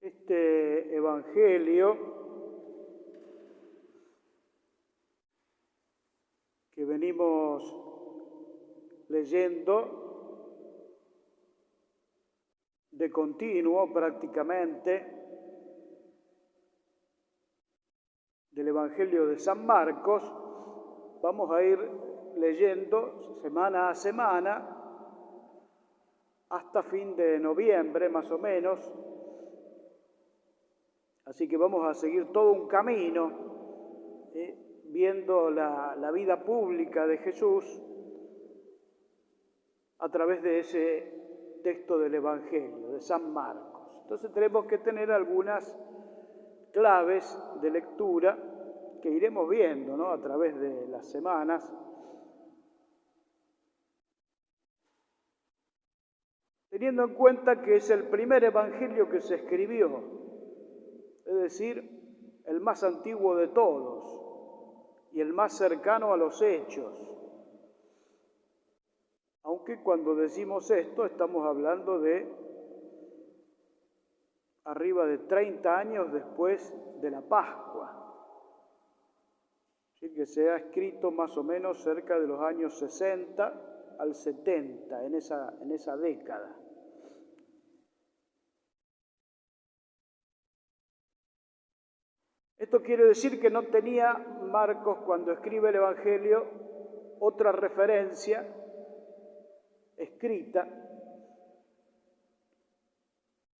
Este evangelio que venimos leyendo de continuo prácticamente del Evangelio de San Marcos, vamos a ir leyendo semana a semana hasta fin de noviembre más o menos. Así que vamos a seguir todo un camino viendo la vida pública de Jesús a través de ese texto del Evangelio de San Marcos. Entonces tenemos que tener algunas claves de lectura que iremos viendo, ¿no?, a través de las semanas. Teniendo en cuenta que es el primer evangelio que se escribió, es decir, el más antiguo de todos y el más cercano a los hechos. Aunque cuando decimos esto estamos hablando de arriba de 30 años después de la Pascua. Así que se ha escrito más o menos cerca de los años 60 al 70, en esa década. Esto quiere decir que no tenía Marcos, cuando escribe el Evangelio, otra referencia escrita.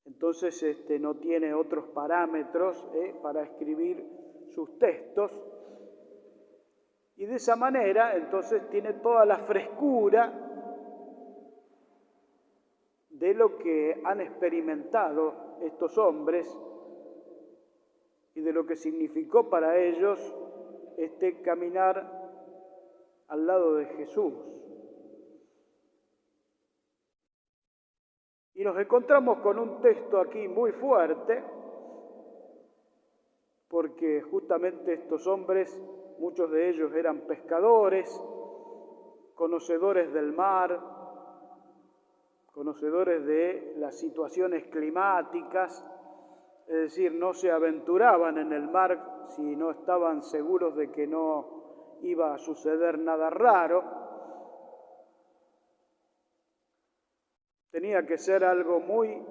Entonces no tiene otros parámetros para escribir sus textos. Y de esa manera, entonces, tiene toda la frescura de lo que han experimentado estos hombres y de lo que significó para ellos caminar al lado de Jesús. Y nos encontramos con un texto aquí muy fuerte, porque justamente estos hombres, muchos de ellos eran pescadores, conocedores del mar, conocedores de las situaciones climáticas, es decir, no se aventuraban en el mar si no estaban seguros de que no iba a suceder nada raro. Tenía que ser algo muy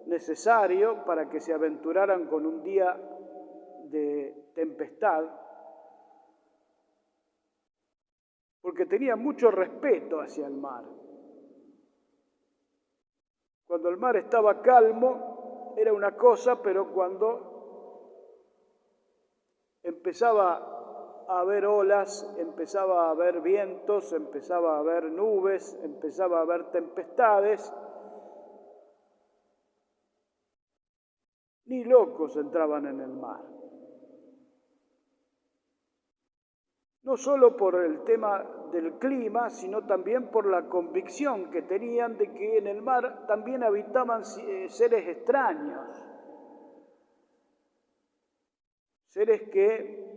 necesario para que se aventuraran con un día de tempestad, porque tenían mucho respeto hacia el mar. Cuando el mar estaba calmo era una cosa, pero cuando empezaba a haber olas, empezaba a haber vientos, empezaba a haber nubes, empezaba a haber tempestades, ni locos entraban en el mar. No solo por el tema del clima, sino también por la convicción que tenían de que en el mar también habitaban seres extraños, seres que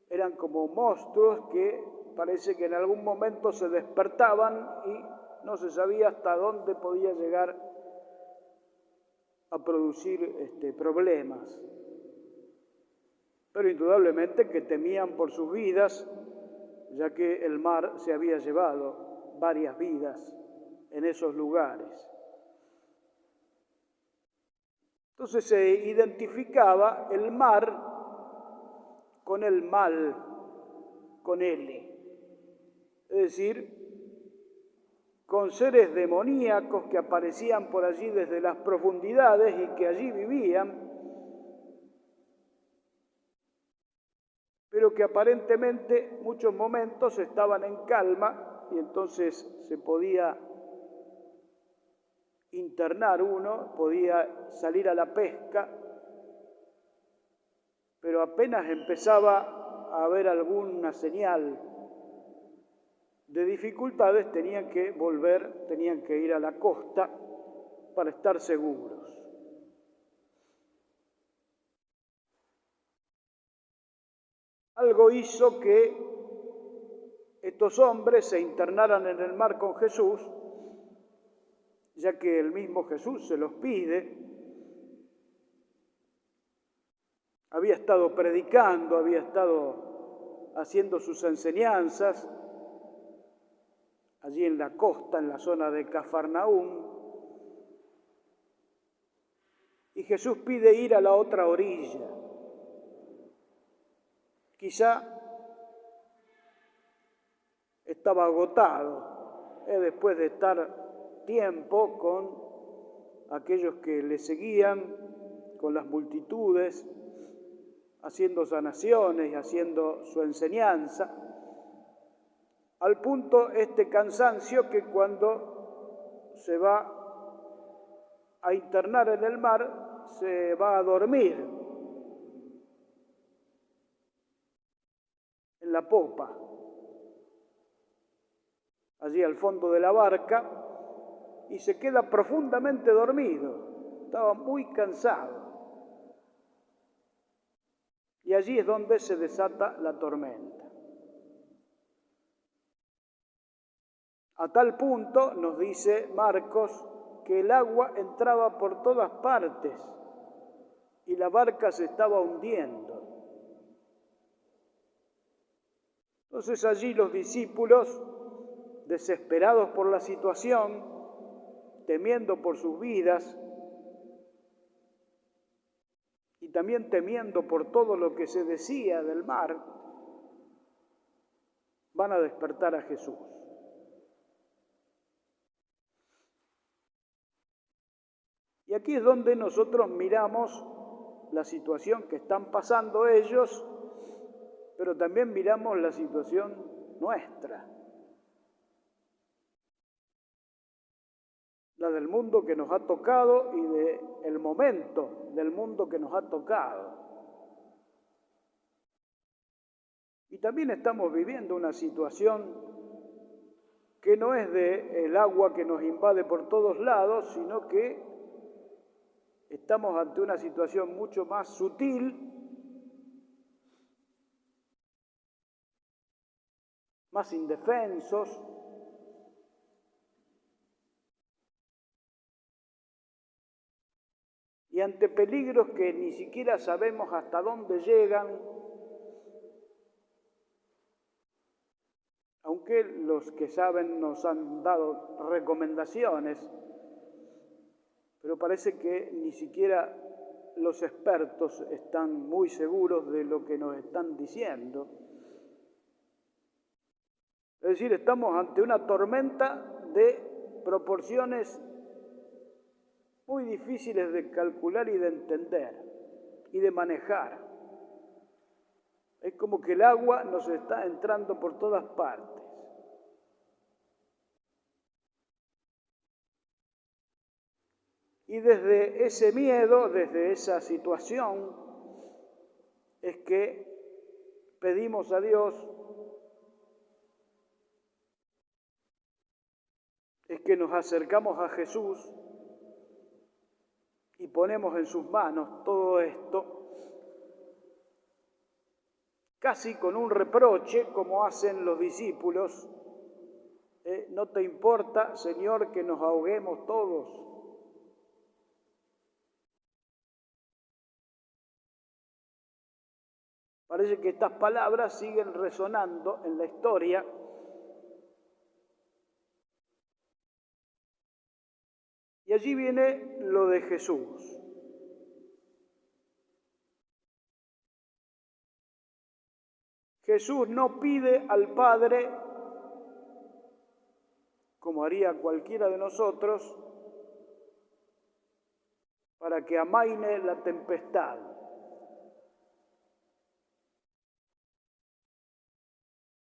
eran como monstruos que parece que en algún momento se despertaban y no se sabía hasta dónde podía llegar a producir problemas. Pero indudablemente que temían por sus vidas, ya que el mar se había llevado varias vidas en esos lugares. Entonces se identificaba el mar con el mal, con L, es decir, con seres demoníacos que aparecían por allí desde las profundidades y que allí vivían, pero que aparentemente muchos momentos estaban en calma y entonces se podía internar uno, podía salir a la pesca, pero apenas empezaba a haber alguna señal de dificultades, tenían que volver, tenían que ir a la costa para estar seguros. Algo hizo que estos hombres se internaran en el mar con Jesús, ya que el mismo Jesús se los pide, había estado predicando, había estado haciendo sus enseñanzas allí en la costa, en la zona de Cafarnaúm, y Jesús pide ir a la otra orilla. Quizá estaba agotado después de estar tiempo con aquellos que le seguían, con las multitudes, haciendo sanaciones y haciendo su enseñanza, al punto este cansancio que cuando se va a internar en el mar, se va a dormir en la popa, allí al fondo de la barca, y se queda profundamente dormido. Estaba muy cansado. Y allí es donde se desata la tormenta. A tal punto, nos dice Marcos, que el agua entraba por todas partes y la barca se estaba hundiendo. Entonces allí los discípulos, desesperados por la situación, temiendo por sus vidas y también temiendo por todo lo que se decía del mar, van a despertar a Jesús. Y aquí es donde nosotros miramos la situación que están pasando ellos, pero también miramos la situación nuestra, la del mundo que nos ha tocado y del momento del mundo que nos ha tocado. Y también estamos viviendo una situación que no es del agua que nos invade por todos lados, sino que estamos ante una situación mucho más sutil, más indefensos, y ante peligros que ni siquiera sabemos hasta dónde llegan, aunque los que saben nos han dado recomendaciones, pero parece que ni siquiera los expertos están muy seguros de lo que nos están diciendo. Es decir, estamos ante una tormenta de proporciones muy difíciles de calcular y de entender y de manejar. Es como que el agua nos está entrando por todas partes. Y desde ese miedo, desde esa situación, es que pedimos a Dios, es que nos acercamos a Jesús y ponemos en sus manos todo esto, casi con un reproche, como hacen los discípulos. ¿No te importa, Señor, que nos ahoguemos todos? Parece que estas palabras siguen resonando en la historia. Y allí viene lo de Jesús. Jesús no pide al Padre, como haría cualquiera de nosotros, para que amaine la tempestad.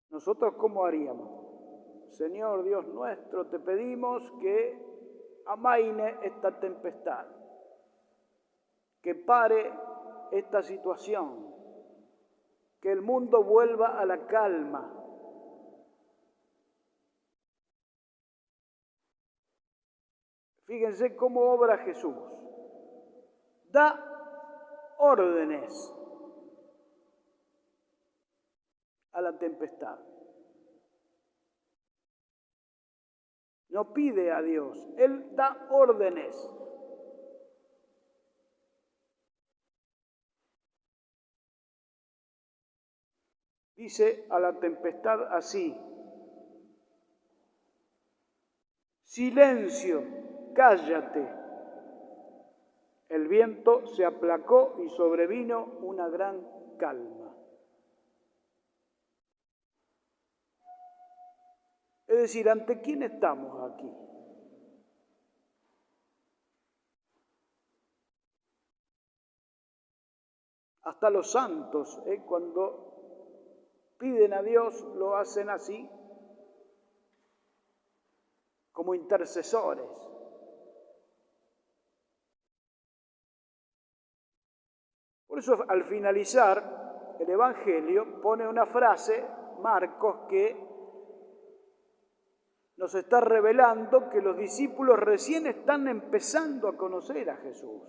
¿Nosotros cómo haríamos? Señor Dios nuestro, te pedimos que amaine esta tempestad, que pare esta situación, que el mundo vuelva a la calma. Fíjense cómo obra Jesús. Da órdenes a la tempestad. No pide a Dios, Él da órdenes. dice a la tempestad así: silencio, cállate. El viento se aplacó y sobrevino una gran calma. Es decir, ¿ante quién estamos aquí? Hasta los santos, cuando piden a Dios, lo hacen así, como intercesores. Por eso, al finalizar el Evangelio, pone una frase, Marcos, que nos está revelando que los discípulos recién están empezando a conocer a Jesús.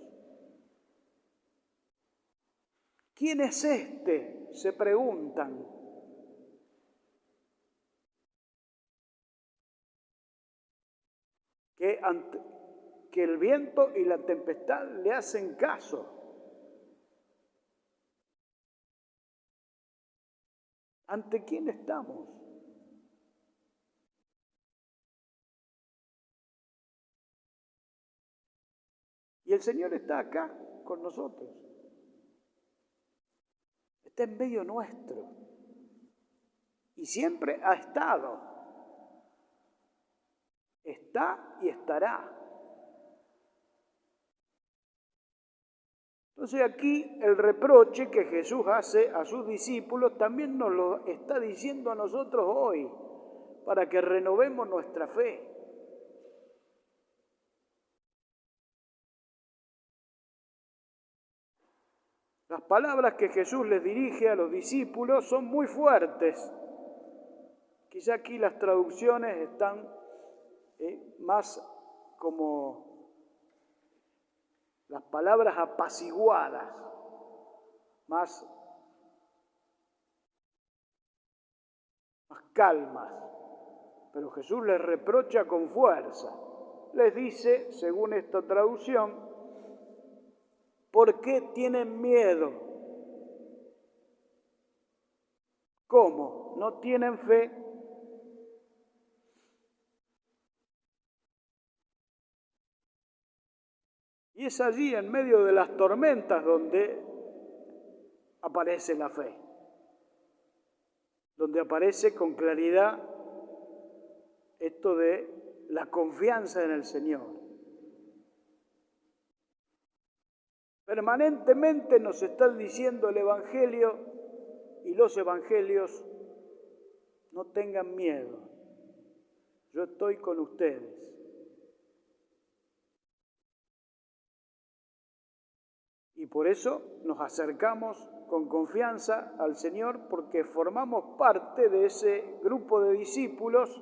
¿Quién es este?, se preguntan. Que el viento y la tempestad le hacen caso. ¿Ante quién estamos? Y el Señor está acá con nosotros. Está en medio nuestro. Y siempre ha estado. Está y estará. Entonces aquí el reproche que Jesús hace a sus discípulos también nos lo está diciendo a nosotros hoy, para que renovemos nuestra fe. Las palabras que Jesús les dirige a los discípulos son muy fuertes. Quizá aquí las traducciones están más como las palabras apaciguadas, más calmas. Pero Jesús les reprocha con fuerza. Les dice, según esta traducción, ¿por qué tienen miedo? ¿Cómo? ¿No tienen fe? Y es allí, en medio de las tormentas, donde aparece la fe, donde aparece con claridad esto de la confianza en el Señor. Permanentemente nos está diciendo el Evangelio y los Evangelios: no tengan miedo, yo estoy con ustedes. Y por eso nos acercamos con confianza al Señor, porque formamos parte de ese grupo de discípulos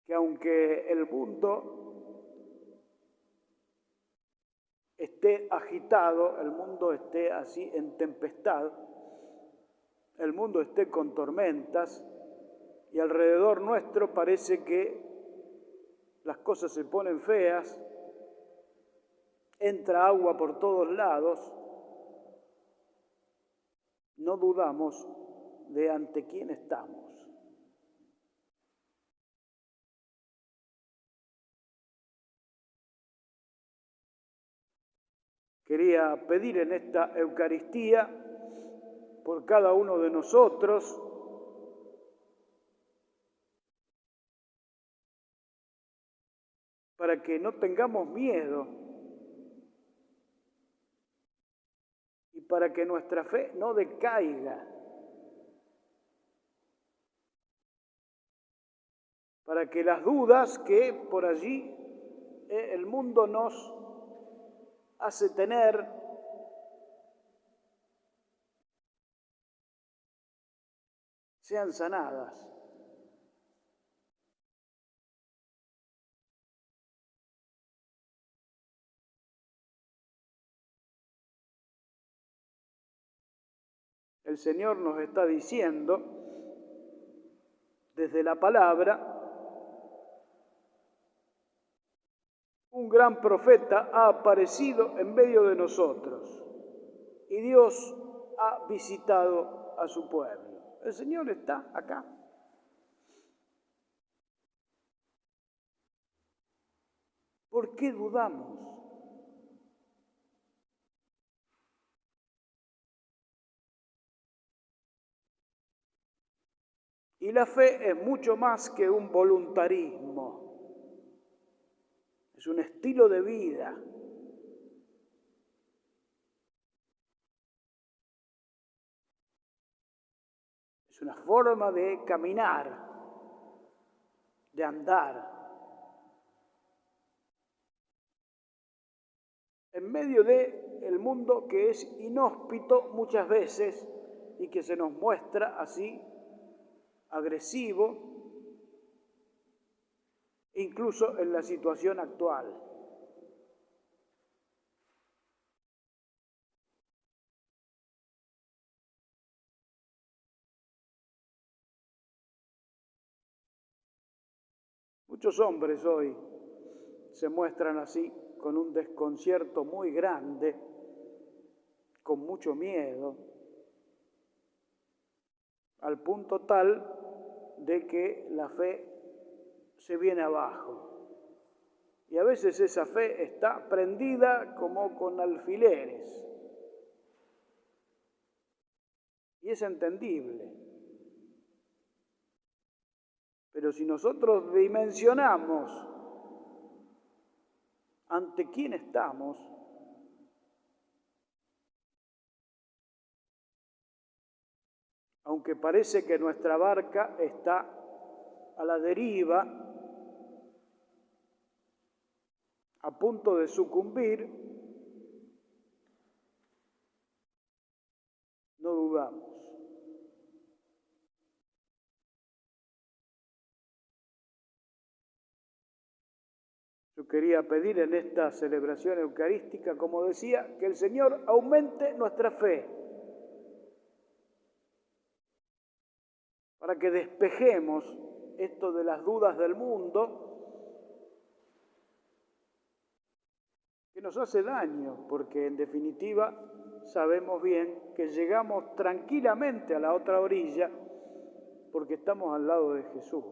que, aunque el mundo esté agitado, el mundo esté así en tempestad, el mundo esté con tormentas y alrededor nuestro parece que las cosas se ponen feas, entra agua por todos lados, no dudamos de ante quién estamos. Quería pedir en esta Eucaristía por cada uno de nosotros, para que no tengamos miedo y para que nuestra fe no decaiga, para que las dudas que por allí el mundo nos hace tener sean sanadas. El Señor nos está diciendo desde la palabra: un gran profeta ha aparecido en medio de nosotros. y Dios ha visitado a su pueblo. El Señor está acá. ¿Por qué dudamos? Y la fe es mucho más que un voluntarismo, es un estilo de vida. Es una forma de caminar, de andar. En medio del mundo que es inhóspito muchas veces y que se nos muestra así, agresivo, incluso en la situación actual. Muchos hombres hoy se muestran así, con un desconcierto muy grande, con mucho miedo, al punto tal de que la fe se viene abajo. Y a veces esa fe está prendida como con alfileres. Y es entendible. Pero si nosotros dimensionamos ante quién estamos, aunque parece que nuestra barca está a la deriva, a punto de sucumbir, no dudamos. Yo quería pedir en esta celebración eucarística, como decía, que el Señor aumente nuestra fe, para que despejemos esto de las dudas del mundo, que nos hace daño, porque en definitiva sabemos bien que llegamos tranquilamente a la otra orilla porque estamos al lado de Jesús.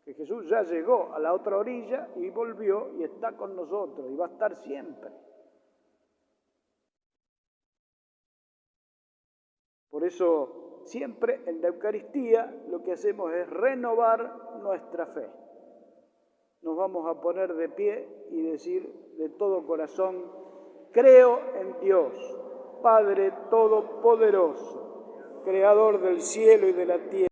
Que Jesús ya llegó a la otra orilla y volvió y está con nosotros y va a estar siempre. Por eso siempre en la Eucaristía lo que hacemos es renovar nuestra fe. Nos vamos a poner de pie y decir de todo corazón: creo en Dios, Padre Todopoderoso, Creador del cielo y de la tierra.